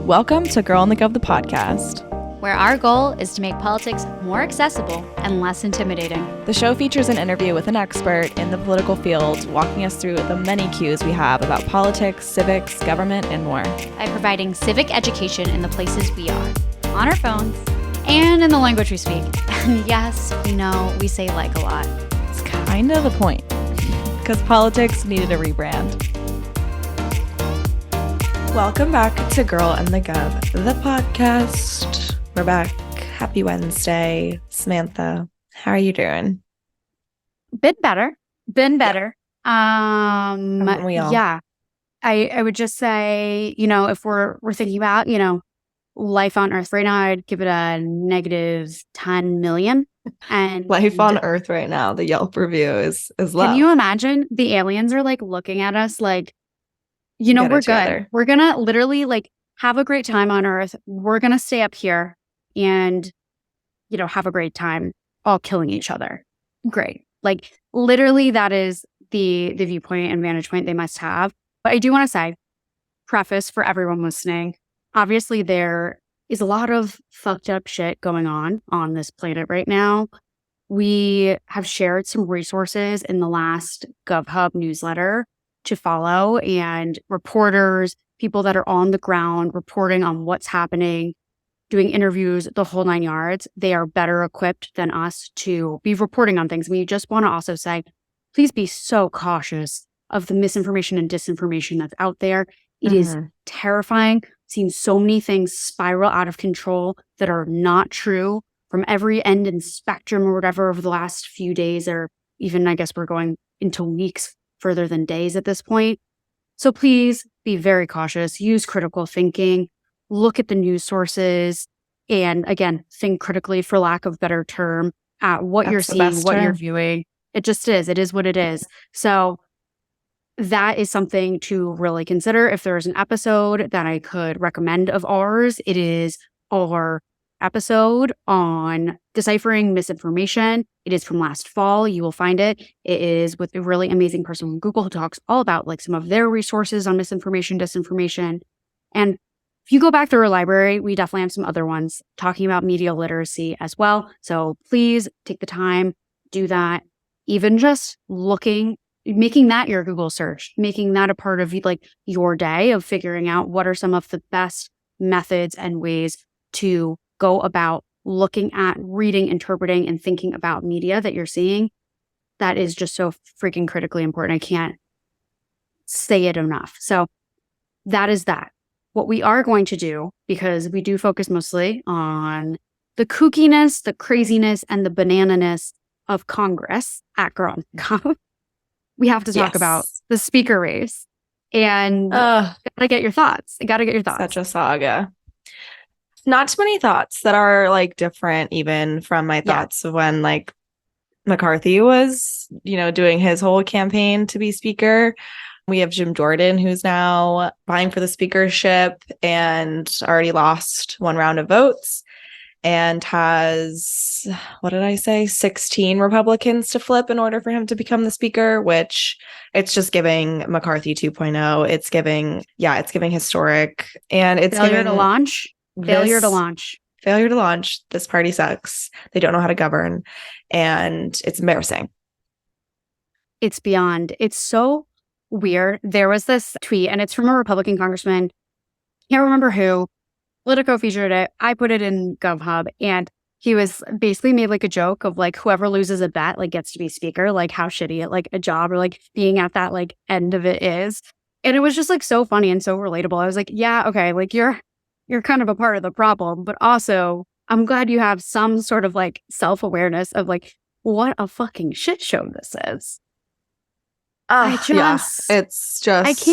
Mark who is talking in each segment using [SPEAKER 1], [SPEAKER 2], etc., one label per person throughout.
[SPEAKER 1] Welcome to Girl in the Gov, the podcast,
[SPEAKER 2] where our goal is to make politics more accessible and less intimidating.
[SPEAKER 1] The show features an interview with an expert in the political field, walking us through the many cues we have about politics, civics, government, and more.
[SPEAKER 2] By providing civic education in the places we are, on our phones, and in the language we speak. And yes, we know we say like a lot.
[SPEAKER 1] It's kind of the point, because politics needed a rebrand. Welcome back to Girl in the Gov, the podcast. We're back. Happy Wednesday. Samantha, how are you doing?
[SPEAKER 2] Been better.
[SPEAKER 1] Haven't we all?
[SPEAKER 2] Yeah. I would just say, if we're thinking about, life on Earth right now, I'd give it a negative 10 million. And
[SPEAKER 1] Life on Earth right now, the Yelp review is low.
[SPEAKER 2] Can you imagine the aliens are like looking at us like, we're good.
[SPEAKER 1] Together.
[SPEAKER 2] We're going to literally like have a great time on Earth. We're going to stay up here and, have a great time all killing each other. Great. Like literally that is the viewpoint and vantage point they must have. But I do want to say, preface for everyone listening, obviously there is a lot of fucked up shit going on this planet right now. We have shared some resources in the last GovHub newsletter to follow, and reporters, people that are on the ground reporting on what's happening, doing interviews, the whole 9 yards. They are better equipped than us to be reporting on things. We just want to also say, please be so cautious of the misinformation and disinformation that's out there. It is terrifying. Seen so many things spiral out of control that are not true from every end and spectrum or whatever over the last few days, or even I guess we're going into weeks further than days at this point. So please be very cautious, use critical thinking, look at the news sources, and again, think critically, for lack of a better term, at what you're seeing, what you're viewing. It just is. It is what it is. So that is something to really consider. If there's an episode that I could recommend of ours, it is our episode on deciphering misinformation. It is from last fall. You will find it. It is with a really amazing person from Google who talks all about like some of their resources on misinformation, disinformation. And if you go back through our library, we definitely have some other ones talking about media literacy as well. So please take the time, do that. Even just looking, making that your Google search, making that a part of like your day of figuring out what are some of the best methods and ways to go about looking at, reading, interpreting, and thinking about media that you're seeing. That is just so freaking critically important. I can't say it enough. So that is that. What we are going to do, because we do focus mostly on the kookiness, the craziness, and the banananess of Congress at Girl Gov, we have to talk about the speaker race. And gotta get your thoughts.
[SPEAKER 1] Such a saga. Not too many thoughts that are like different even from my thoughts of when like McCarthy was, doing his whole campaign to be speaker. We have Jim Jordan, who's now vying for the speakership and already lost one round of votes and has, 16 Republicans to flip in order for him to become the speaker, which it's just giving McCarthy 2.0. It's giving historic, and it's
[SPEAKER 2] failure to launch. Failure to launch.
[SPEAKER 1] This party sucks. They don't know how to govern, and it's embarrassing.
[SPEAKER 2] It's beyond. It's so weird. There was this tweet, and it's from a Republican congressman. Can't remember who. Politico featured it. I put it in GovHub, and he was basically made like a joke of like whoever loses a bet like gets to be speaker, like how shitty at like a job or like being at that like end of it is. And it was just like so funny and so relatable. I was like, yeah, okay, like you're kind of a part of the problem, but also I'm glad you have some sort of like self-awareness of like what a fucking shit show this is.
[SPEAKER 1] It's just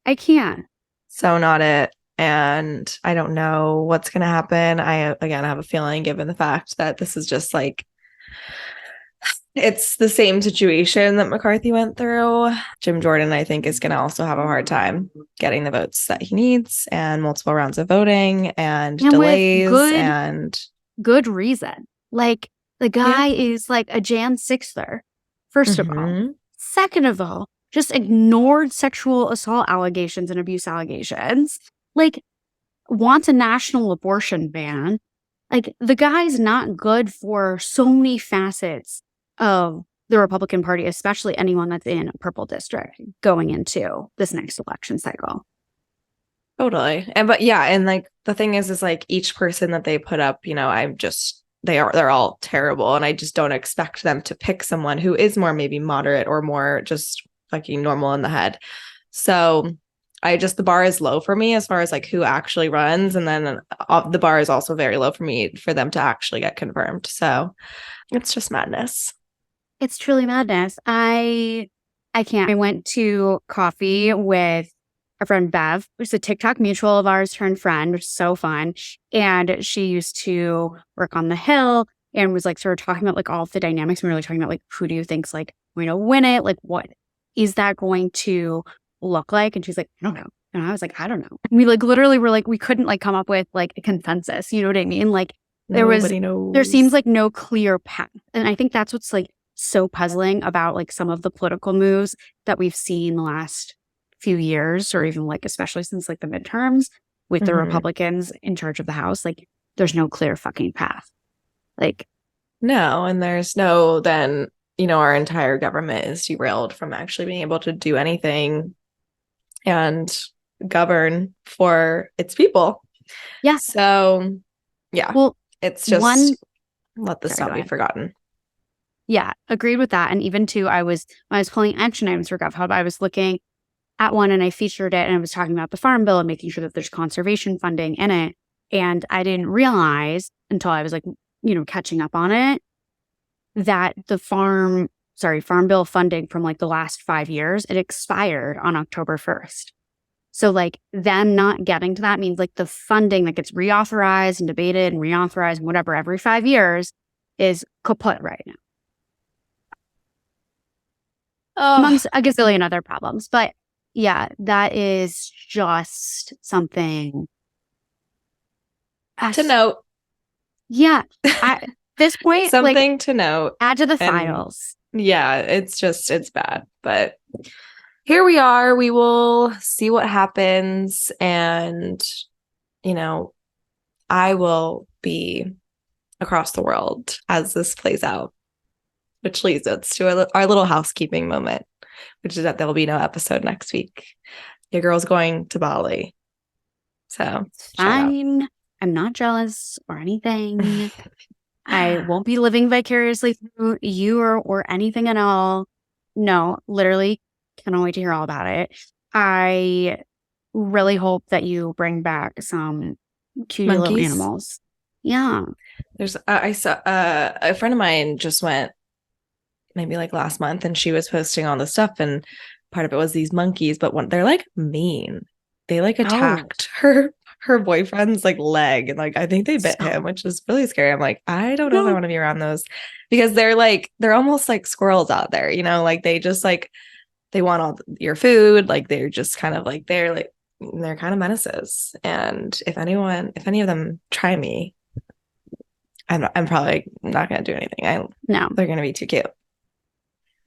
[SPEAKER 2] I can't.
[SPEAKER 1] So not it. And I don't know what's going to happen. I have a feeling, given the fact that this is just like, it's the same situation that McCarthy went through. Jim Jordan, I think, is going to also have a hard time getting the votes that he needs, and multiple rounds of voting and delays and
[SPEAKER 2] good reason. Like the guy is like a Jan 6ther, first of all. Second of all, just ignored sexual assault allegations and abuse allegations. Like, wants a national abortion ban. Like, the guy's not good for so many facets of the Republican Party, especially anyone that's in a purple district going into this next election cycle.
[SPEAKER 1] Totally. And like the thing is like each person that they put up, they're all terrible. And I just don't expect them to pick someone who is more maybe moderate or more just fucking normal in the head. So the bar is low for me as far as like who actually runs. And then the bar is also very low for me for them to actually get confirmed. So it's just madness.
[SPEAKER 2] It's truly madness. I can't. I went to coffee with our friend Bev, who's a TikTok mutual of ours turned friend, which is so fun. And she used to work on the Hill and was like sort of talking about like all of the dynamics. We were really talking about like, who do you think's like going to win it? Like, what is that going to look like? And she's like, I don't know. And I was like, I don't know. And we like literally were like, we couldn't like come up with like a consensus. You know what I mean? Like there seems like no clear path. And I think that's what's like so puzzling about like some of the political moves that we've seen the last few years, or even like especially since like the midterms with the Republicans in charge of the House. Like there's no clear fucking path. Like
[SPEAKER 1] no, and there's no then, our entire government is derailed from actually being able to do anything and govern for its people.
[SPEAKER 2] Yeah.
[SPEAKER 1] So yeah. Well, it's just let this not be forgotten.
[SPEAKER 2] Yeah, agreed with that. And even too, when I was pulling action items for GovHub, I was looking at one and I featured it and I was talking about the Farm Bill and making sure that there's conservation funding in it. And I didn't realize until I was like, catching up on it, that the Farm Bill funding from like the last 5 years, it expired on October 1st. So like them not getting to that means like the funding that gets reauthorized and debated and reauthorized and whatever every 5 years is kaput right now. Amongst a gazillion other problems. But yeah, that is just something
[SPEAKER 1] to note.
[SPEAKER 2] Yeah. At this point,
[SPEAKER 1] something to note.
[SPEAKER 2] Add to the files.
[SPEAKER 1] Yeah, it's bad. But here we are. We will see what happens. And, I will be across the world as this plays out. Which leads us to our little housekeeping moment, which is that there will be no episode next week. Your girl's going to Bali. So
[SPEAKER 2] it's fine. I'm not jealous or anything. I won't be living vicariously through you or anything at all. No, literally cannot wait to hear all about it. I really hope that you bring back some cute little animals. Yeah.
[SPEAKER 1] I saw a friend of mine just went maybe like last month and she was posting all the stuff and part of it was these monkeys, but they're like mean. They like attacked her boyfriend's like leg and like I think they bit him, which is really scary. I'm like, I don't know if I want to be around those because they're almost like squirrels out there, like they just like they want all your food, like they're just kind of like they're kind of menaces. And if any of them try me, I'm probably not gonna do anything. No, they're gonna be too cute.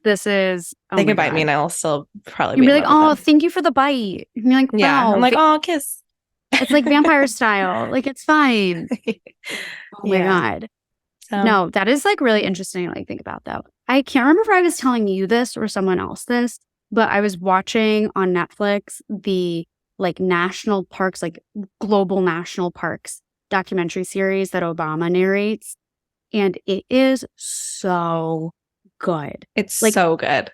[SPEAKER 2] This is
[SPEAKER 1] they can bite me and I'll still probably
[SPEAKER 2] be like, oh, thank you for the bite. You're like, wow.
[SPEAKER 1] Yeah, I'm like, oh, kiss.
[SPEAKER 2] It's like vampire style. Like it's fine. Oh my God. So. No, that is like really interesting to like think about though. I can't remember if I was telling you this or someone else this, but I was watching on Netflix the like national parks, like global national parks documentary series that Obama narrates. And it is so good.
[SPEAKER 1] It's like so good.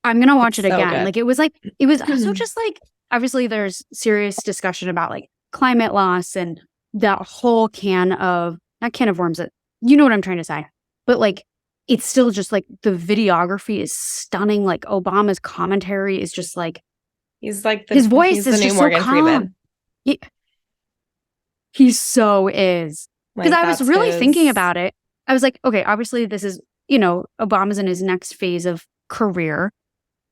[SPEAKER 2] I'm gonna watch it again. Good. Like it was also just like obviously there's serious discussion about like climate loss and that whole not can of worms. You know what I'm trying to say, but like it's still just like the videography is stunning. Like Obama's commentary is just like
[SPEAKER 1] he's like
[SPEAKER 2] his voice is
[SPEAKER 1] the new
[SPEAKER 2] just
[SPEAKER 1] Morgan
[SPEAKER 2] so calm.
[SPEAKER 1] Freeman.
[SPEAKER 2] He so is because I was really thinking about it. I was like, okay, obviously this is. Obama's in his next phase of career.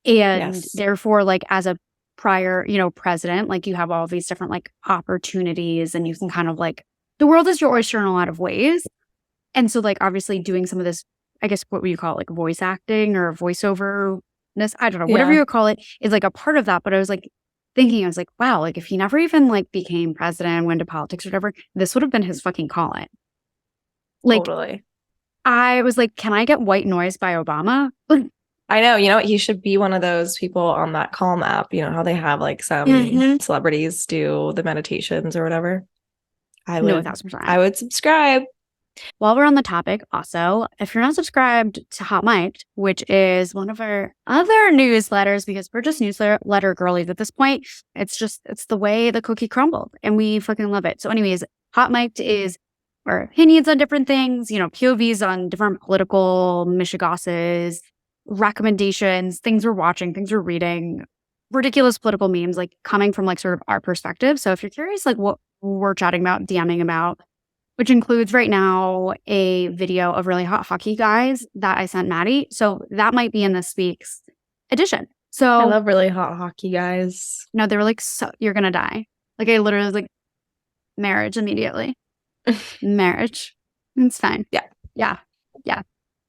[SPEAKER 2] And therefore, like, as a prior, president, like, you have all these different, like, opportunities and you can kind of, like, the world is your oyster in a lot of ways. And so, like, obviously doing some of this, I guess, what would you call it, like, voice acting or voiceoverness? I don't know. Whatever you call it is, like, a part of that. But I was like, thinking, I was like, wow, like if he never even like became president, went to politics or whatever, this would have been his fucking calling. Like,
[SPEAKER 1] Totally.
[SPEAKER 2] I was like, can I get White Noise by Obama?
[SPEAKER 1] I know, you know what? He should be one of those people on that Calm app. You know how they have like some
[SPEAKER 2] Mhm.
[SPEAKER 1] celebrities do the meditations or whatever. I
[SPEAKER 2] No,
[SPEAKER 1] would
[SPEAKER 2] 1,000%.
[SPEAKER 1] I would subscribe.
[SPEAKER 2] While we're on the topic, also, if you're not subscribed to Hot Mic'd, which is one of our other newsletters, because we're just newsletter girlies at this point, it's the way the cookie crumbled and we fucking love it. So anyways, Hot Mic'd is our opinions on different things, you know, POVs on different political mishigosses, recommendations, things we're watching, things we're reading, ridiculous political memes, like coming from like sort of our perspective. So if you're curious, like what we're chatting about, DMing about, which includes right now a video of really hot hockey guys that I sent Maddie. So that might be in this week's edition. So
[SPEAKER 1] I love really hot hockey guys.
[SPEAKER 2] no, they were like, so you're going to die. Like I literally was like, marriage immediately. Marriage. It's fine.
[SPEAKER 1] Yeah.
[SPEAKER 2] Yeah. Yeah.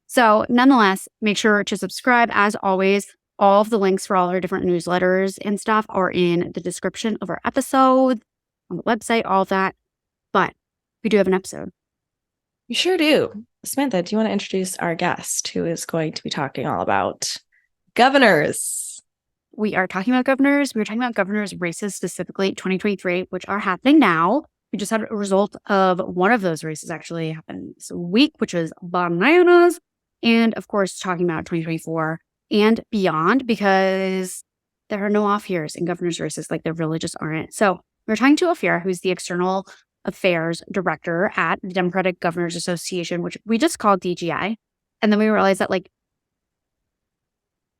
[SPEAKER 2] So nonetheless, make sure to subscribe. As always, all of the links for all our different newsletters and stuff are in the description of our episode, on the website, all of that. But we do have an episode.
[SPEAKER 1] You sure do. Samantha, do you want to introduce our guest who is going to be talking all about governors?
[SPEAKER 2] We are talking about governors. We were talking about governors' races, specifically 2023, which are happening now. We just had a result of one of those races actually happen this week, which is bananas. And of course, talking about 2024 and beyond, because there are no off years in governors' races. Like there really just aren't. So we're talking to Ofirah, who's the external affairs director at the Democratic Governors Association, which we just called DGA. And then we realized that like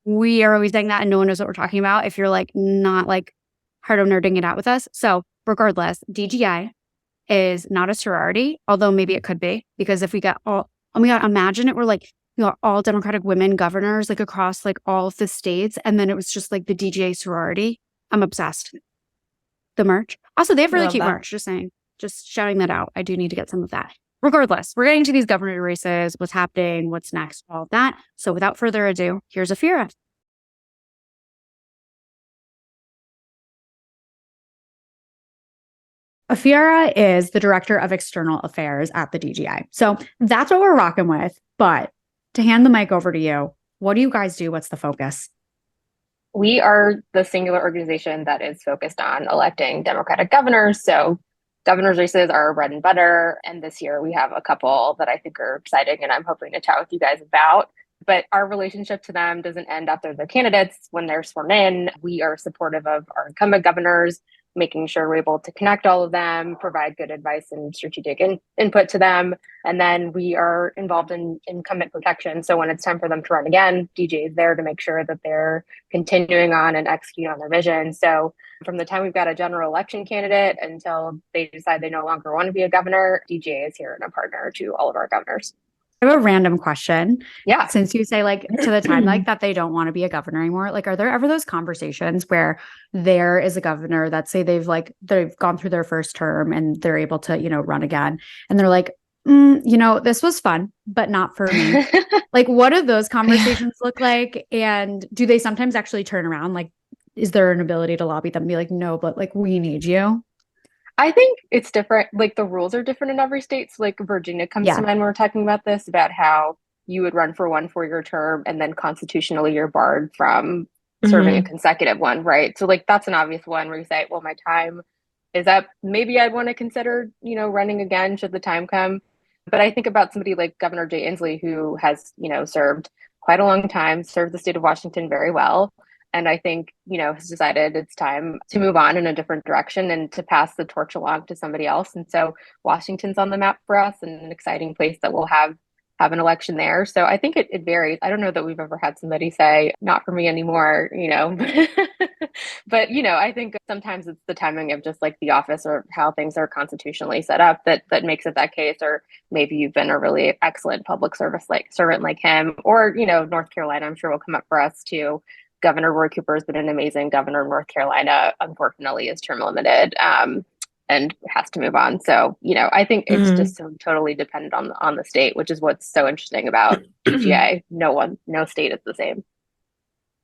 [SPEAKER 2] we are always saying that and no one knows what we're talking about if you're like not like hard on nerding it out with us. So regardless, DGI is not a sorority, although maybe it could be, because if we got all, oh my God, imagine it were like, you know, all Democratic women governors like across like all of the states. And then it was just like the DGA sorority. I'm obsessed. The merch. Also, they have really cute merch, just saying. Just shouting that out. I do need to get some of that. Regardless, we're getting to these governor races, what's happening, what's next, all of that. So without further ado, here's Ofirah. Ofirah is the director of external affairs at the DGI. So that's what we're rocking with. But to hand the mic over to you, what do you guys do? What's the focus?
[SPEAKER 3] We are the singular organization that is focused on electing Democratic governors. So governor's races are our bread and butter. And this year we have a couple that I think are exciting and I'm hoping to chat with you guys about. But our relationship to them doesn't end after the candidates. When they're sworn in, we are supportive of our incumbent governors, making sure we're able to connect all of them, provide good advice and strategic input to them. And then we are involved in incumbent protection. So when it's time for them to run again, DJ is there to make sure that they're continuing on and execute on their vision. So from the time we've got a general election candidate until they decide they no longer want to be a governor, DGA is here and a partner to all of our governors.
[SPEAKER 2] I have a random question.
[SPEAKER 3] Yeah.
[SPEAKER 2] Since you say like to the time like that they don't want to be a governor anymore, like are there ever those conversations where there is a governor that say they've gone through their first term and they're able to, you know, run again and they're like, you know, this was fun, but not for me. Like what do those conversations look like? And do they sometimes actually turn around? Like, is there an ability to lobby them and be like, no, but like we need you?
[SPEAKER 3] I think it's different. Like the rules are different in every state. So like Virginia comes to mind when we're talking about this, about how you would run for one 4-year term and then constitutionally you're barred from serving a consecutive one, right? So like that's an obvious one where you say, well, my time is up. Maybe I'd want to consider, you know, running again should the time come. But I think about somebody like Governor Jay Inslee, who has, you know, served quite a long time, served the state of Washington very well. And I think, you know, has decided it's time to move on in a different direction and to pass the torch along to somebody else. And so Washington's on the map for us and an exciting place that we'll have an election there. So I think it varies. I don't know that we've ever had somebody say, not for me anymore, you know. But, you know, I think sometimes it's the timing of just like the office or how things are constitutionally set up that makes it that case. Or maybe you've been a really excellent public servant like him, or, you know, North Carolina, I'm sure will come up for us too. Governor Roy Cooper has been an amazing governor of North Carolina. Unfortunately, is term limited and has to move on. So, you know, I think it's just so totally dependent on the state, which is what's so interesting about DGA. No state is the same.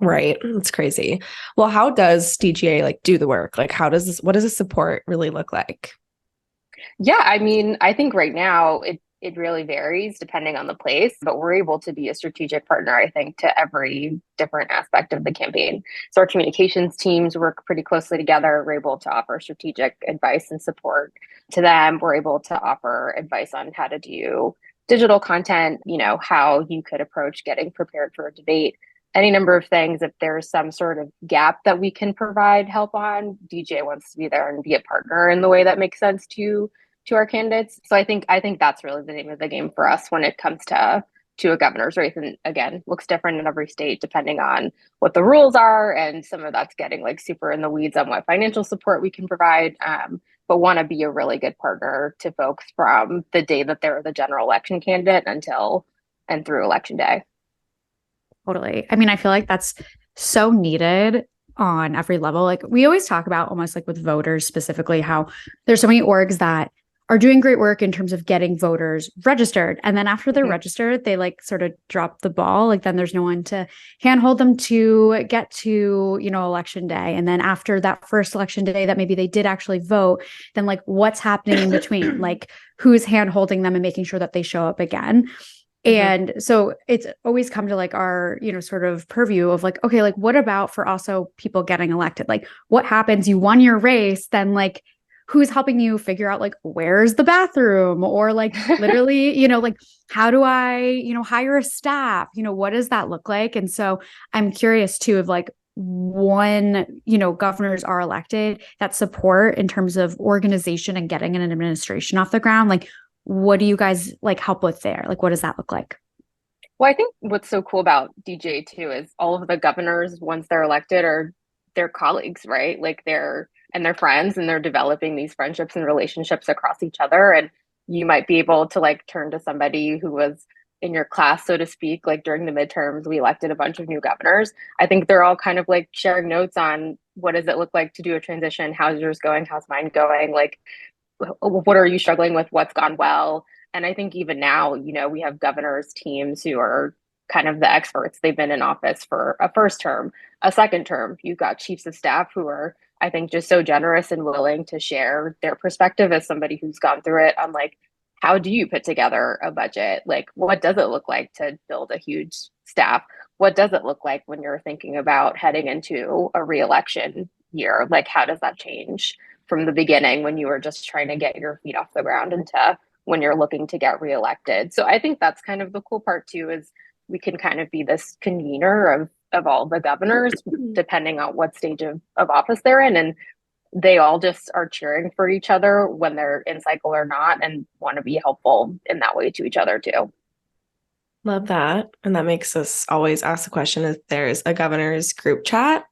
[SPEAKER 1] Right. It's crazy. Well, how does DGA like do the work? Like what does the support really look like?
[SPEAKER 3] Yeah, I mean, I think right now it really varies depending on the place, but we're able to be a strategic partner, I think, to every different aspect of the campaign. So our communications teams work pretty closely together. We're able to offer strategic advice and support to them. We're able to offer advice on how to do digital content, how you could approach getting prepared for a debate, any number of things. If there's some sort of gap that we can provide help on, DJ wants to be there and be a partner in the way that makes sense to our candidates. So I think that's really the name of the game for us when it comes to a governor's race. And again, looks different in every state depending on what the rules are, and some of that's getting like super in the weeds on what financial support we can provide. But want to be a really good partner to folks from the day that they're the general election candidate until and through election day.
[SPEAKER 2] Totally. I mean, I feel like that's so needed on every level. Like we always talk about, almost like with voters specifically, how there's so many orgs that are doing great work in terms of getting voters registered. And then after they're registered, they like sort of drop the ball. Like then there's no one to handhold them to get to, election day. And then after that first election day that maybe they did actually vote, then like what's happening in between, like who's handholding them and making sure that they show up again. And so it's always come to like our, sort of purview of like, okay, like what about for also people getting elected? Like what happens? You won your race, then like who's helping you figure out like where's the bathroom, or like literally, like how do I, hire a staff? What does that look like? And so I'm curious too of like when, governors are elected, that support in terms of organization and getting an administration off the ground, like what do you guys like help with there? Like, what does that look like?
[SPEAKER 3] Well, I think what's so cool about DJ too is all of the governors, once they're elected, are their colleagues, right? Like they're friends, and they're developing these friendships and relationships across each other. And you might be able to like turn to somebody who was in your class, so to speak. Like during the midterms, we elected a bunch of new governors. I think they're all kind of like sharing notes on what does it look like to do a transition? How's yours going? How's mine going? Like, what are you struggling with? What's gone well? And I think even now, we have governors teams who are kind of the experts. They've been in office for a first term, a second term. You've got chiefs of staff who are, I think, just so generous and willing to share their perspective as somebody who's gone through it on like, how do you put together a budget? Like, what does it look like to build a huge staff? What does it look like when you're thinking about heading into a re-election year? Like, how does that change from the beginning when you were just trying to get your feet off the ground into when you're looking to get reelected? So I think that's kind of the cool part too, is we can kind of be this convener of all the governors depending on what stage of office they're in, and they all just are cheering for each other when they're in cycle or not, and want to be helpful in that way to each other too.
[SPEAKER 1] Love that. And that makes us always ask the question if there's a governor's group chat.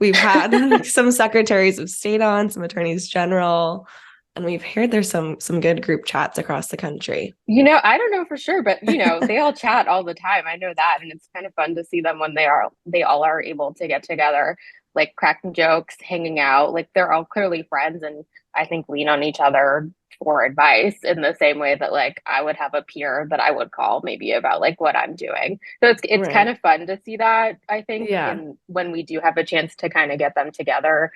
[SPEAKER 1] We've had like, some secretaries of state on, some attorneys general, and we've heard there's some good group chats across the country.
[SPEAKER 3] I don't know for sure, but they all chat all the time. I know that, and it's kind of fun to see them when they all are able to get together, like cracking jokes, hanging out. Like they're all clearly friends, and I think lean on each other for advice in the same way that like I would have a peer that I would call maybe about like what I'm doing. So it's
[SPEAKER 1] Right.
[SPEAKER 3] kind of fun to see that, I think.
[SPEAKER 1] Yeah.
[SPEAKER 3] And when we do have a chance to kind of get them together,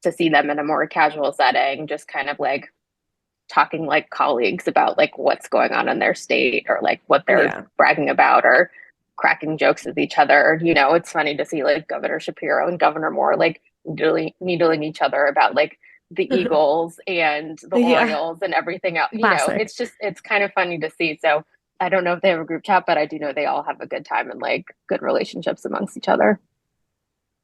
[SPEAKER 3] to see them in a more casual setting, just kind of like talking like colleagues about like what's going on in their state, or like what they're bragging about, or cracking jokes with each other. It's funny to see like Governor Shapiro and Governor Moore like needling each other about like the Eagles and the Orioles and everything else.
[SPEAKER 2] Classic.
[SPEAKER 3] It's kind of funny to see. So I don't know if they have a group chat, but I do know they all have a good time and like good relationships amongst each other.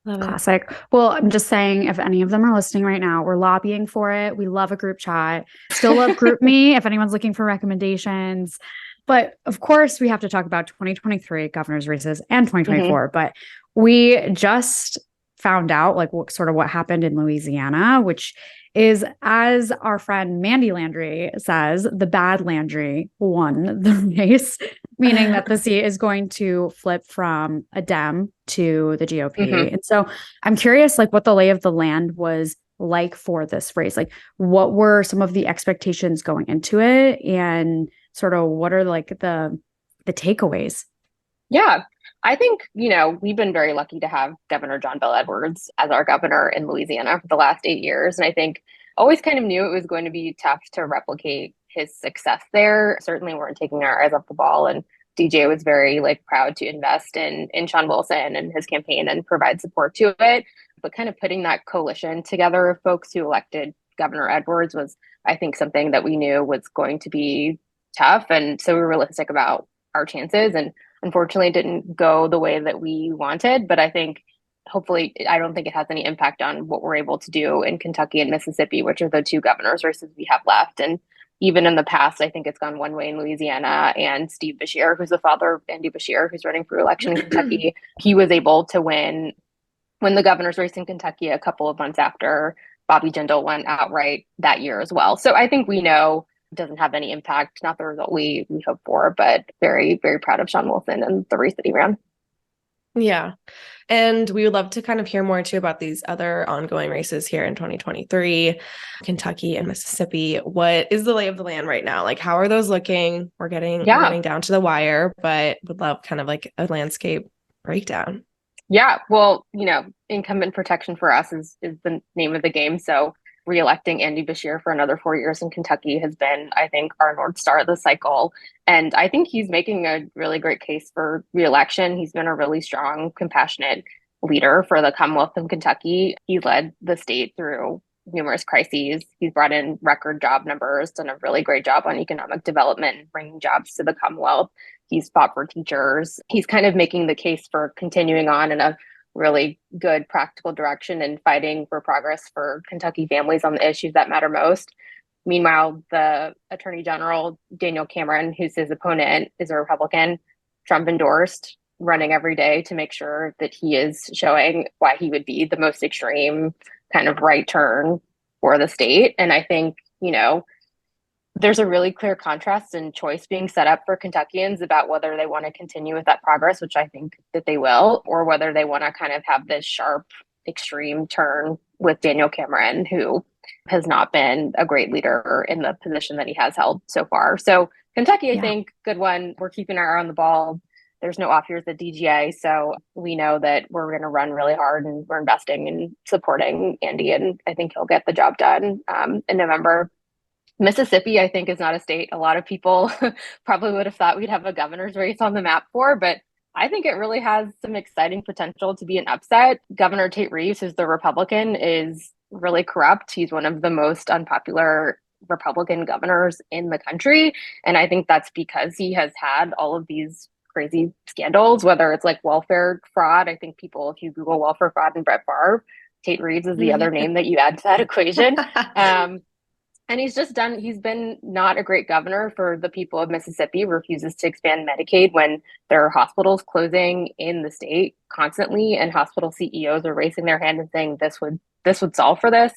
[SPEAKER 2] Classic. Well, I'm just saying, if any of them are listening right now, we're lobbying for it. We love a group chat. Still love Group Me if anyone's looking for recommendations. But of course, we have to talk about 2023 governor's races and 2024. But we just found out like what happened in Louisiana, which is, as our friend Mandy Landry says, the bad Landry won the race, meaning that the seat is going to flip from a Dem to the GOP. And so I'm curious, like what the lay of the land was like for this race. Like what were some of the expectations going into it, and sort of what are like the takeaways?
[SPEAKER 3] Yeah. I think, we've been very lucky to have Governor John Bel Edwards as our governor in Louisiana for the last 8 years. And I think always kind of knew it was going to be tough to replicate his success there. Certainly weren't taking our eyes off the ball. And DGA was very proud to invest in Sean Wilson and his campaign and provide support to it. But kind of putting that coalition together of folks who elected Governor Edwards was, I think, something that we knew was going to be tough. And so we were realistic about our chances. And unfortunately, it didn't go the way that we wanted. But I think hopefully, I don't think it has any impact on what we're able to do in Kentucky and Mississippi, which are the two governors races we have left. And even in the past, I think it's gone one way in Louisiana. And Steve Beshear, who's the father of Andy Beshear, who's running for election in Kentucky, he was able to win the governor's race in Kentucky a couple of months after Bobby Jindal won outright that year as well. So I think we know it doesn't have any impact, not the result we hope for, but very, very proud of Sean Wilson and the race that he ran.
[SPEAKER 1] Yeah. And we would love to kind of hear more too about these other ongoing races here in 2023, Kentucky and Mississippi. What is the lay of the land right now? How are those looking? We're getting down to the wire, but would love kind of a landscape breakdown.
[SPEAKER 3] Yeah. Well, incumbent protection for us is the name of the game. So reelecting Andy Beshear for another 4 years in Kentucky has been, I think, our North Star of the cycle. And I think he's making a really great case for reelection. He's been a really strong, compassionate leader for the Commonwealth of Kentucky. He led the state through numerous crises. He's brought in record job numbers, done a really great job on economic development, bringing jobs to the Commonwealth. He's fought for teachers. He's kind of making the case for continuing on in a really good practical direction and fighting for progress for Kentucky families on the issues that matter most. Meanwhile, the Attorney General, Daniel Cameron, who's his opponent, is a Republican, Trump endorsed, running every day to make sure that he is showing why he would be the most extreme kind of right turn for the state. And I think, there's a really clear contrast and choice being set up for Kentuckians about whether they want to continue with that progress, which I think that they will, or whether they want to kind of have this sharp, extreme turn with Daniel Cameron, who has not been a great leader in the position that he has held so far. So Kentucky, I think, good one. We're keeping our eye on the ball. There's no off years at DGA. So we know that we're going to run really hard and we're investing in supporting Andy. And I think he'll get the job done in November. Mississippi, I think, is not a state a lot of people probably would have thought we'd have a governor's race on the map for, but I think it really has some exciting potential to be an upset. Governor Tate Reeves, who's the Republican, is really corrupt. He's one of the most unpopular Republican governors in the country. And I think that's because he has had all of these crazy scandals, whether it's welfare fraud. I think people, if you Google welfare fraud and Brett Favre, Tate Reeves is the other name that you add to that equation. And he's been not a great governor for the people of Mississippi, refuses to expand Medicaid when there are hospitals closing in the state constantly, and hospital CEOs are raising their hand and saying this would solve for this.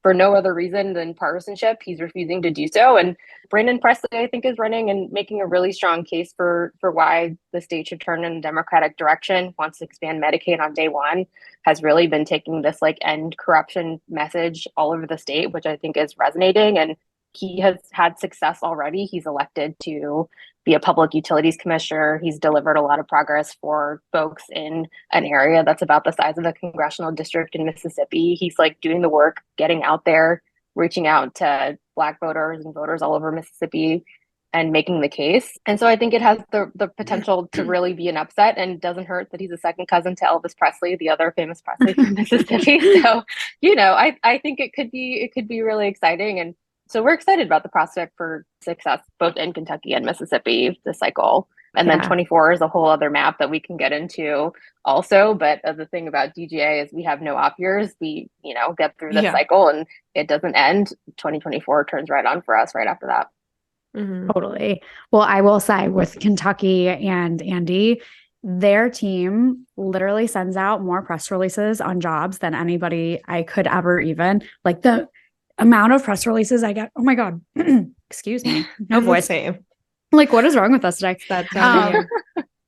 [SPEAKER 3] For no other reason than partisanship, he's refusing to do so. And Brandon Presley, I think, is running and making a really strong case for why the state should turn in a Democratic direction, wants to expand Medicaid on day one, has really been taking this end corruption message all over the state, which I think is resonating. And he has had success already. He's elected to be a public utilities commissioner. He's delivered a lot of progress for folks in an area that's about the size of a congressional district in Mississippi. He's doing the work, getting out there, reaching out to Black voters and voters all over Mississippi and making the case. And so I think it has the potential to really be an upset, and doesn't hurt that he's a second cousin to Elvis Presley, the other famous Presley from Mississippi. So, I think it could be really exciting. And so we're excited about the prospect for success both in Kentucky and Mississippi this cycle. And then 24 is a whole other map that we can get into also. But the thing about DGA is we have no off years. We, get through this cycle and it doesn't end. 2024 turns right on for us right after that.
[SPEAKER 2] Mm-hmm. Totally. Well, I will say with Kentucky and Andy, their team literally sends out more press releases on jobs than anybody I could ever even. The amount of press releases I get. Oh my God. Excuse me. No voice. What is wrong with us today?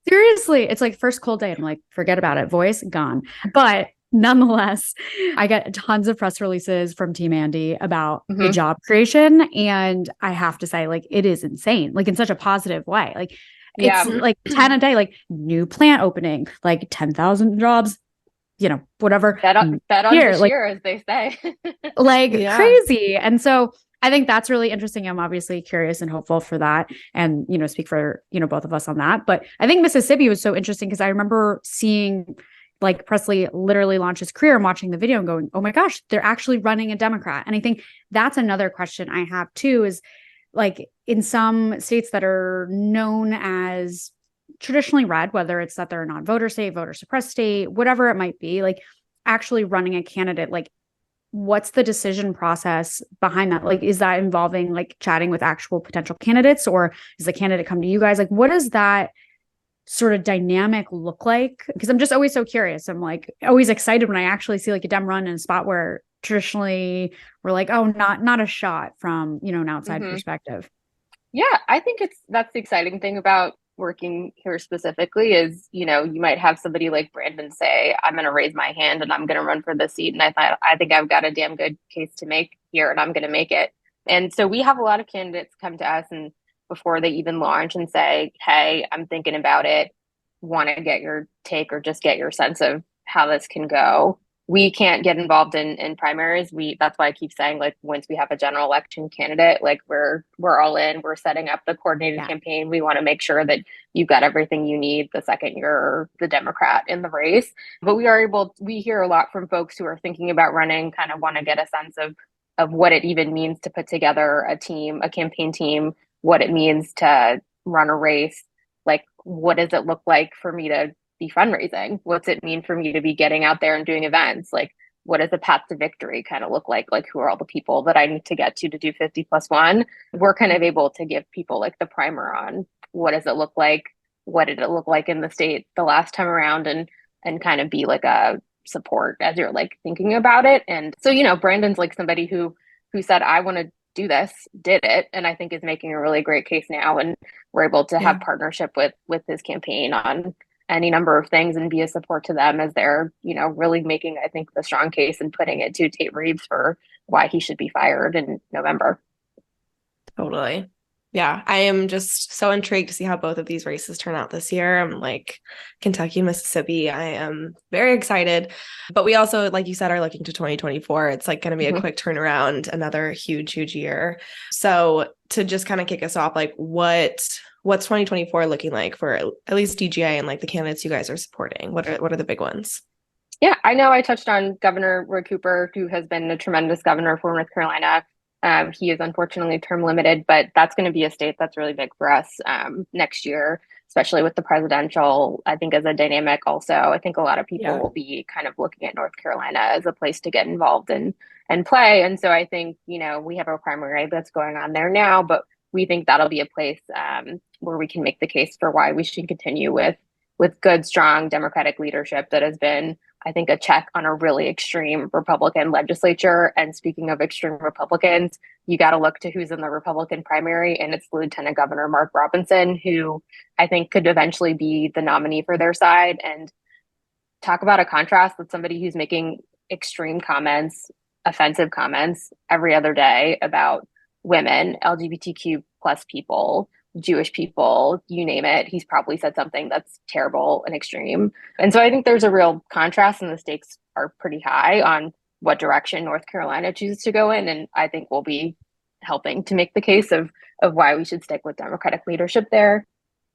[SPEAKER 2] Seriously, it's first cold day. I'm forget about it. Voice gone. But nonetheless, I get tons of press releases from Team Andy about the job creation. And I have to say, it is insane, in such a positive way. It's
[SPEAKER 3] Yeah.
[SPEAKER 2] like 10 a day, like new plant opening, like 10,000 jobs, whatever.
[SPEAKER 3] Bet on
[SPEAKER 2] Here,
[SPEAKER 3] this year, as they say.
[SPEAKER 2] like
[SPEAKER 1] Yeah.
[SPEAKER 2] crazy. And so I think that's really interesting. I'm obviously curious and hopeful for that, and speak for both of us on that. But I think Mississippi was so interesting because I remember seeing like Presley literally launch his career and watching the video and going, oh my gosh, they're actually running a Democrat. And I think that's another question I have too, is like in some states that are known as traditionally red, whether it's that they're a non-voter state, voter suppressed state, whatever it might be, like actually running a candidate, like what's the decision process behind that? Like, is that involving like chatting with actual potential candidates, or does the candidate come to you guys? Like, what does that sort of dynamic look like? Because I'm just always so curious. I'm like always excited when I actually see like a Dem run in a spot where traditionally we're like, oh, not a shot from, an outside perspective.
[SPEAKER 3] Yeah, I think that's the exciting thing about working here specifically is, you might have somebody like Brandon say, I'm going to raise my hand and I'm going to run for the seat. And I think I've got a damn good case to make here and I'm going to make it. And so we have a lot of candidates come to us and before they even launch and say, hey, I'm thinking about it, want to get your take or just get your sense of how this can go. We can't get involved in primaries. That's why I keep saying, like, once we have a general election candidate, like we're all in. We're setting up the coordinated campaign. We want to make sure that you've got everything you need the second you're the Democrat in the race. But we hear a lot from folks who are thinking about running, kind of want to get a sense of what it even means to put together a team, a campaign team, what it means to run a race. Like, what does it look like for me to be fundraising? What's it mean for me to be getting out there and doing events? Like, what does the path to victory kind of look like? Like, who are all the people that I need to get to do 50+1? We're kind of able to give people like the primer on what does it look like? What did it look like in the state the last time around? And kind of be like a support as you're like thinking about it. And so, Brandon's like somebody who said, I want to do this, did it, and I think is making a really great case now. And we're able to have partnership with his campaign on any number of things and be a support to them as they're, really making, I think, the strong case and putting it to Tate Reeves for why he should be fired in November.
[SPEAKER 1] Totally. Yeah, I am just so intrigued to see how both of these races turn out this year. I'm like Kentucky, Mississippi. I am very excited. But we also, like you said, are looking to 2024. It's like going to be a quick turnaround, another huge, huge year. So to just kind of kick us off, like what's 2024 looking like for at least DGA and like the candidates you guys are supporting? What are the big ones?
[SPEAKER 3] Yeah, I know I touched on Governor Roy Cooper, who has been a tremendous governor for North Carolina. He is unfortunately term limited, but that's going to be a state that's really big for us next year, especially with the presidential, I think, as a dynamic also. I think a lot of people will be kind of looking at North Carolina as a place to get involved in and play. And so I think, we have a primary that's going on there now, but we think that'll be a place where we can make the case for why we should continue with good, strong Democratic leadership that has been, I think, a check on a really extreme Republican legislature. And speaking of extreme Republicans, you got to look to who's in the Republican primary, and it's Lieutenant Governor Mark Robinson, who I think could eventually be the nominee for their side. And talk about a contrast with somebody who's making extreme comments, offensive comments every other day about women, LGBTQ plus people, Jewish people, you name it. He's probably said something that's terrible and extreme. And so I think there's a real contrast, and the stakes are pretty high on what direction North Carolina chooses to go in. And I think we'll be helping to make the case of why we should stick with Democratic leadership there.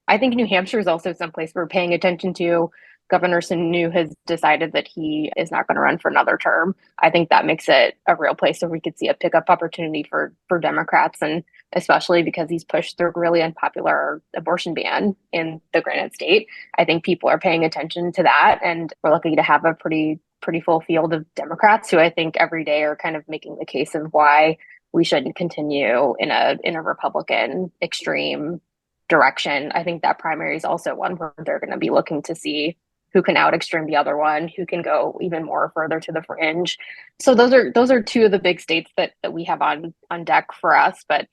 [SPEAKER 3] I think New Hampshire is also someplace we're paying attention to. Governor Sununu has decided that he is not going to run for another term. I think that makes it a real place where we could see a pickup opportunity for Democrats, and especially because he's pushed through a really unpopular abortion ban in the Granite State. I think people are paying attention to that, and we're lucky to have a pretty full field of Democrats who I think every day are kind of making the case of why we shouldn't continue in a Republican extreme direction. I think that primary is also one where they're going to be looking to see who can out extreme the other one, who can go even more further to the fringe. So those are two of the big states that we have on deck for us. But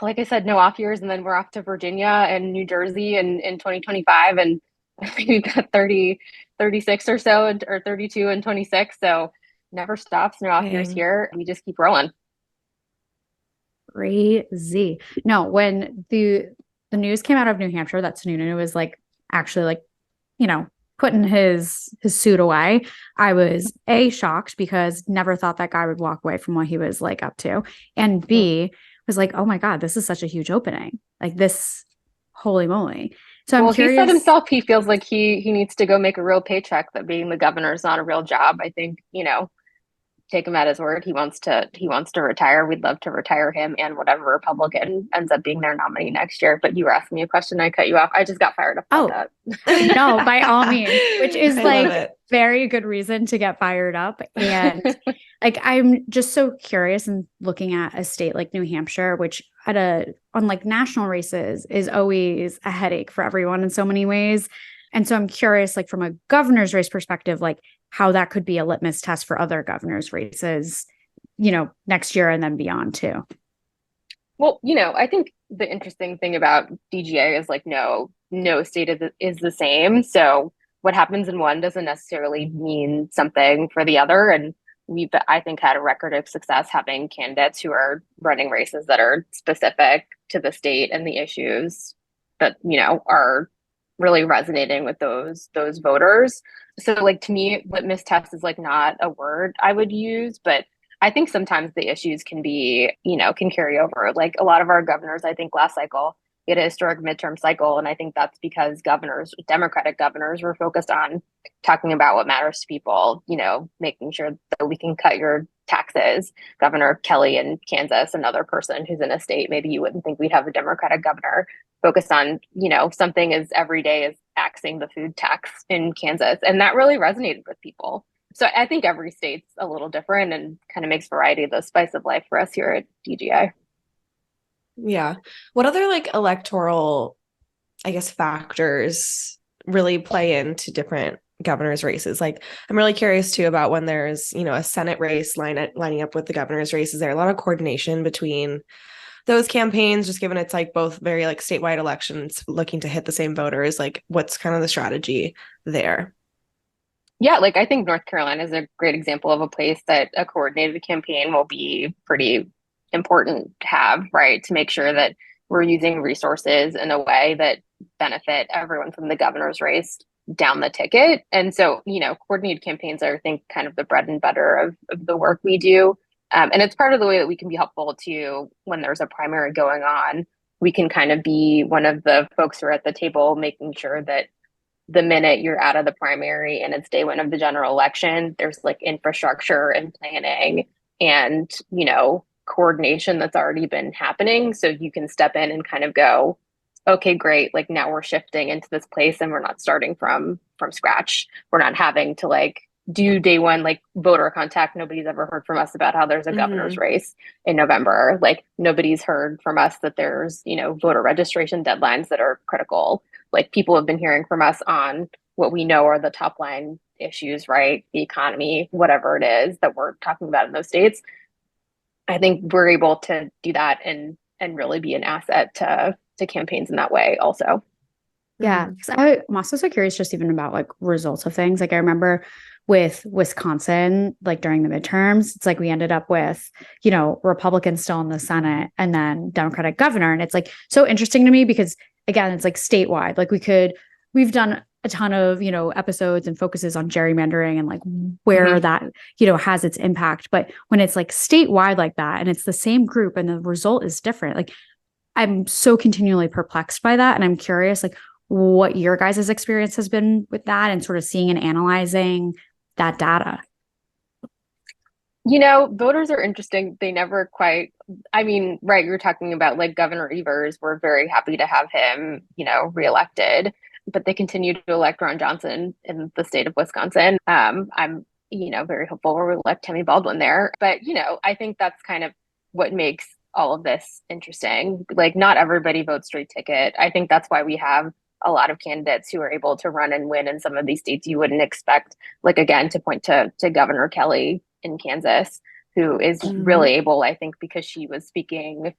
[SPEAKER 3] like I said, no off years, and then we're off to Virginia and New Jersey in 2025, and we've got 36 or so, or 32 and 26. So never stops, no off years here. We just keep rolling.
[SPEAKER 2] Crazy. No, when the the news came out of New Hampshire that Sununu was like actually like, putting his suit away, I was A, shocked because never thought that guy would walk away from what he was like up to. And B, was like, oh my God, this is such a huge opening. Like this, holy moly. So I'm curious.
[SPEAKER 3] He said himself he feels like he needs to go make a real paycheck, that being the governor is not a real job. I think, take him at his word. He wants to retire. We'd love to retire him and whatever Republican ends up being their nominee next year. But you were asking me a question. I cut you off. I just got fired up about
[SPEAKER 2] that. No, by all means, which is like very good reason to get fired up. And like, I'm just so curious and looking at a state like New Hampshire, which on like national races is always a headache for everyone in so many ways. And so I'm curious, like from a governor's race perspective, like how that could be a litmus test for other governor's races, next year and then beyond too.
[SPEAKER 3] Well, I think the interesting thing about DGA is like no state is the same. So what happens in one doesn't necessarily mean something for the other. And we've, I think, had a record of success having candidates who are running races that are specific to the state and the issues that, are really resonating with those voters. So like, to me, litmus test is like not a word I would use, but I think sometimes the issues can be, can carry over. Like a lot of our governors, I think last cycle, we had a historic midterm cycle. And I think that's because Democratic governors were focused on talking about what matters to people, making sure that we can cut your taxes. Governor Kelly in Kansas, another person who's in a state, maybe you wouldn't think we'd have a Democratic governor, focused on, something as everyday as axing the food tax in Kansas. And that really resonated with people. So I think every state's a little different and kind of makes variety the spice of life for us here at DGA.
[SPEAKER 1] Yeah. What other like electoral, I guess, factors really play into different governor's races? Like, I'm really curious too about when there's, a Senate race lining up with the governor's race. Is there a lot of coordination between those campaigns, just given it's like both very like statewide elections looking to hit the same voters? Like, what's kind of the strategy there?
[SPEAKER 3] Yeah, like I think North Carolina is a great example of a place that a coordinated campaign will be pretty important to have, right? To make sure that we're using resources in a way that benefit everyone from the governor's race down the ticket. And so, coordinated campaigns are, I think, kind of the bread and butter of the work we do. And it's part of the way that we can be helpful to when there's a primary going on. We can kind of be one of the folks who are at the table, making sure that the minute you're out of the primary and it's day one of the general election, there's like infrastructure and planning and, coordination that's already been happening. So you can step in and kind of go, okay, great. Like now we're shifting into this place and we're not starting from scratch. We're not having to like do day one, like voter contact. Nobody's ever heard from us about how there's a governor's race in November. Like nobody's heard from us that there's, voter registration deadlines that are critical. Like people have been hearing from us on what we know are the top line issues, right? The economy, whatever it is that we're talking about in those states. I think we're able to do that and really be an asset to campaigns in that way also.
[SPEAKER 2] Yeah. Because I'm also so curious just even about like results of things. Like I remember with Wisconsin, like during the midterms, it's like we ended up with, Republicans still in the Senate and then Democratic governor. And it's like so interesting to me because again, it's like statewide. Like we've done a ton of, episodes and focuses on gerrymandering and like where that, has its impact. But when it's like statewide like that and it's the same group and the result is different, like I'm so continually perplexed by that. And I'm curious, like what your guys' experience has been with that and sort of seeing and analyzing that data.
[SPEAKER 3] Voters are interesting. They never quite, right, you're talking about like Governor Evers. We're very happy to have him, reelected, but they continue to elect Ron Johnson in the state of Wisconsin. I'm, very hopeful we'll elect Tammy Baldwin there. But, I think that's kind of what makes all of this interesting. Like not everybody votes straight ticket. I think that's why we have a lot of candidates who are able to run and win in some of these states you wouldn't expect. Like, again, to point to Governor Kelly in Kansas, who is really able, I think, because she was speaking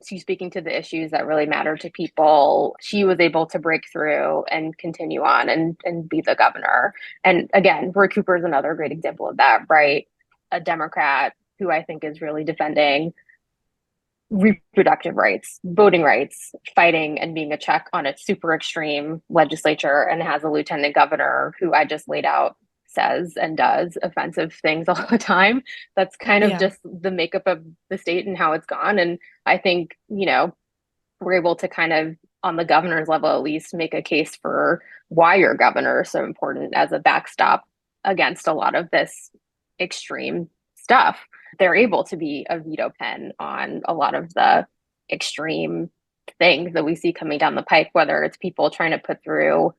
[SPEAKER 3] she's speaking to the issues that really matter to people. She was able to break through and continue on and be the governor. And again, Roy Cooper is another great example of that, right? A Democrat who I think is really defending reproductive rights, voting rights, fighting and being a check on a super extreme legislature, and has a lieutenant governor who I just laid out says and does offensive things all the time. That's kind of just the makeup of the state and how it's gone. And I think, we're able to kind of, on the governor's level at least, make a case for why your governor is so important as a backstop against a lot of this extreme stuff. They're able to be a veto pen on a lot of the extreme things that we see coming down the pike, whether it's people trying to put through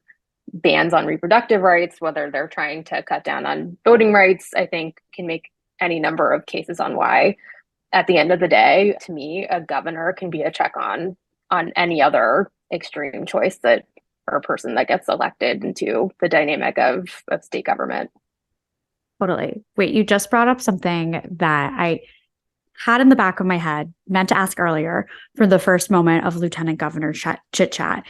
[SPEAKER 3] bans on reproductive rights, whether they're trying to cut down on voting rights. I think can make any number of cases on why, at the end of the day, to me, a governor can be a check on any other extreme choice that, or a person that gets elected into the dynamic of state government.
[SPEAKER 2] Totally. Wait, you just brought up something that I had in the back of my head, meant to ask earlier for the first moment of lieutenant governor chit chat.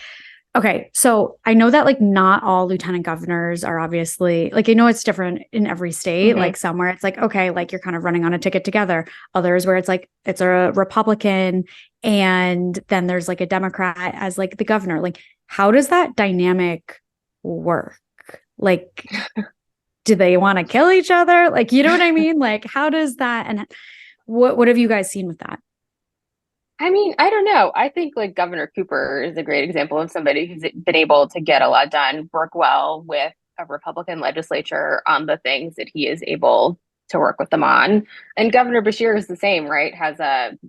[SPEAKER 2] Okay, so I know that like not all lieutenant governors are obviously, like I know it's different in every state, like somewhere it's like, okay, like you're kind of running on a ticket together. Others where it's like, it's a Republican and then there's like a Democrat as like the governor. Like, how does that dynamic work? Like, do they want to kill each other? Like, you know what I mean? Like, how does that, and what have you guys seen with that?
[SPEAKER 3] I mean, I don't know. I think like Governor Cooper is a great example of somebody who's been able to get a lot done, work well with a Republican legislature on the things that he is able to work with them on. And Governor Beshear is the same, right?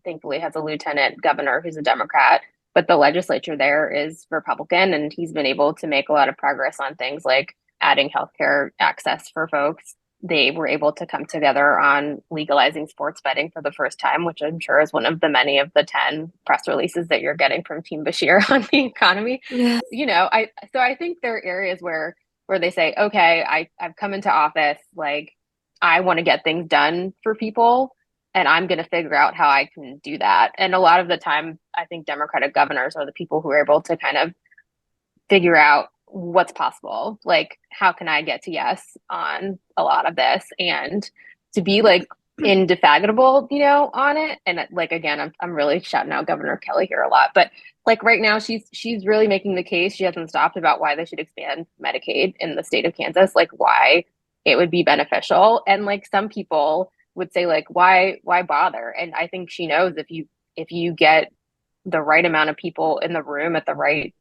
[SPEAKER 3] Thankfully has a lieutenant governor who's a Democrat, but the legislature there is Republican, and he's been able to make a lot of progress on things like adding healthcare access for folks. They were able to come together on legalizing sports betting for the first time, which I'm sure is one of the many of the 10 press releases that you're getting from Team Beshear on the economy. Yeah. I think there are areas where they say, okay, I've come into office, like I want to get things done for people, and I'm going to figure out how I can do that. And a lot of the time, I think Democratic governors are the people who are able to kind of figure out what's possible. Like, how can I get to yes on a lot of this, and to be like indefatigable, on it. And like, again, I'm really shouting out Governor Kelly here a lot, but like right now she's really making the case. She hasn't stopped about why they should expand Medicaid in the state of Kansas, like why it would be beneficial. And like some people would say like, why bother? And I think she knows if you get the right amount of people in the room at the right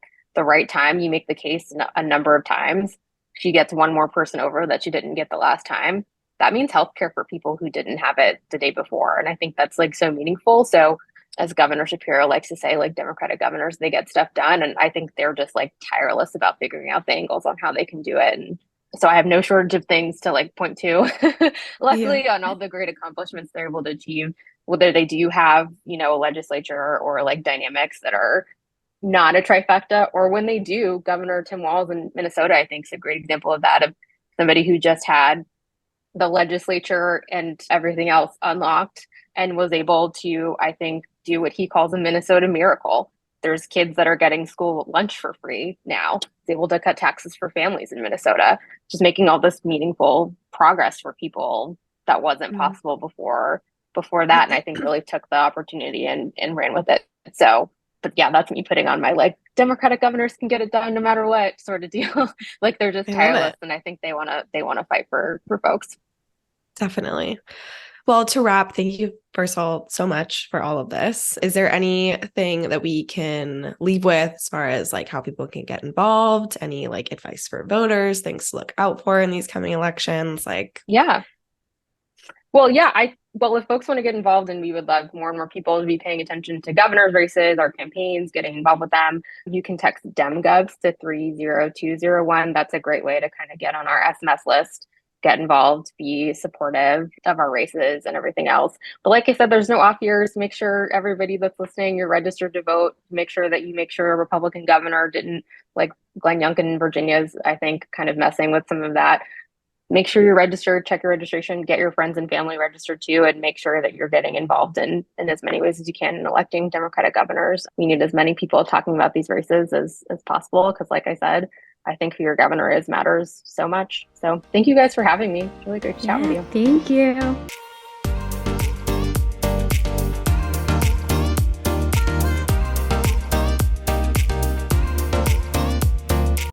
[SPEAKER 3] time, you make the case a number of times, she gets one more person over that she didn't get the last time. That means healthcare for people who didn't have it the day before. And I think that's like so meaningful. So as Governor Shapiro likes to say, like Democratic governors, they get stuff done. And I think they're just like tireless about figuring out the angles on how they can do it. And so I have no shortage of things to like point to, luckily, on all the great accomplishments they're able to achieve, whether they do have, a legislature or like dynamics that are not a trifecta, or when they do. Governor Tim Walz in Minnesota, I think, is a great example of that, of somebody who just had the legislature and everything else unlocked and was able to, I think, do what he calls a Minnesota miracle. There's kids that are getting school lunch for free now. He's able to cut taxes for families in Minnesota, just making all this meaningful progress for people that wasn't possible before that. And I think really took the opportunity and ran with it. So, but yeah, that's me putting on my like Democratic governors can get it done no matter what sort of deal. Like they're just tireless, and I think they want to fight for folks.
[SPEAKER 1] Definitely. Well, to wrap, thank you, first of all, so much for all of this. Is there anything that we can leave with as far as like how people can get involved? Any like advice for voters, things to look out for in these coming elections? Like,
[SPEAKER 3] yeah. Well, yeah, if folks want to get involved, and we would love more and more people to be paying attention to governor's races, our campaigns, getting involved with them, you can text DemGovs to 30201. That's a great way to kind of get on our SMS list, get involved, be supportive of our races and everything else. But like I said, there's no off years. Make sure everybody that's listening, you're registered to vote. Make sure that you make sure a Republican governor didn't, like Glenn Youngkin in Virginia is, I think, kind of messing with some of that. Make sure you're registered, check your registration, get your friends and family registered too, and make sure that you're getting involved in as many ways as you can in electing Democratic governors. We need as many people talking about these races as possible, because like I said, I think who your governor is matters so much. So thank you guys for having me. It's really great to chat with you.
[SPEAKER 2] Thank you.